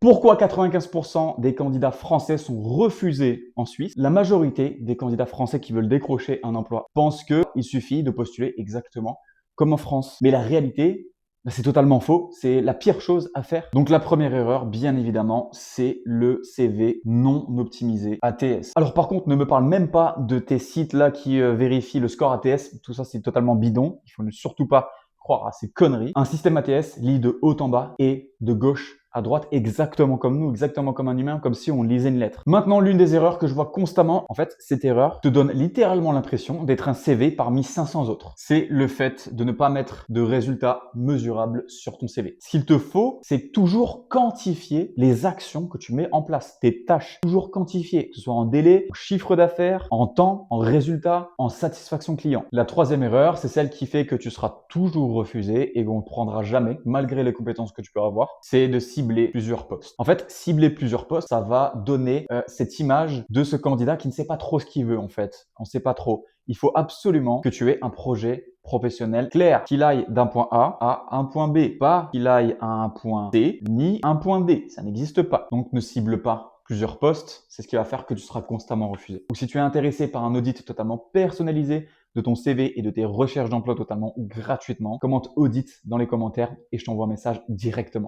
Pourquoi 95% des candidats français sont refusés en Suisse? La majorité des candidats français qui veulent décrocher un emploi pensent qu'il suffit de postuler exactement comme en France. Mais la réalité, c'est totalement faux. C'est la pire chose à faire. Donc la première erreur, bien évidemment, c'est le CV non optimisé ATS. Alors par contre, ne me parle même pas de tes sites là qui vérifient le score ATS. Tout ça, c'est totalement bidon. Il faut surtout pas croire à ces conneries. Un système ATS lit de haut en bas et de gauche à droite, exactement comme nous, exactement comme un humain, comme si on lisait une lettre. Maintenant, l'une des erreurs que je vois constamment, en fait, cette erreur te donne littéralement l'impression d'être un CV parmi 500 autres. C'est le fait de ne pas mettre de résultats mesurables sur ton CV. Ce qu'il te faut, c'est toujours quantifier les actions que tu mets en place, tes tâches, toujours quantifier, que ce soit en délai, en chiffre d'affaires, en temps, en résultat, en satisfaction client. La troisième erreur, c'est celle qui fait que tu seras toujours refusé et qu'on ne prendra jamais, malgré les compétences que tu peux avoir, c'est de cibler plusieurs postes. En fait, cibler plusieurs postes, ça va donner cette image de ce candidat qui ne sait pas trop ce qu'il veut en fait. On ne sait pas trop. Il faut absolument que tu aies un projet professionnel clair, qu'il aille d'un point A à un point B, pas qu'il aille à un point C ni un point D. Ça n'existe pas. Donc ne cible pas plusieurs postes, c'est ce qui va faire que tu seras constamment refusé. Donc si tu es intéressé par un audit totalement personnalisé de ton CV et de tes recherches d'emploi totalement gratuitement, commente audit dans les commentaires et je t'envoie un message directement.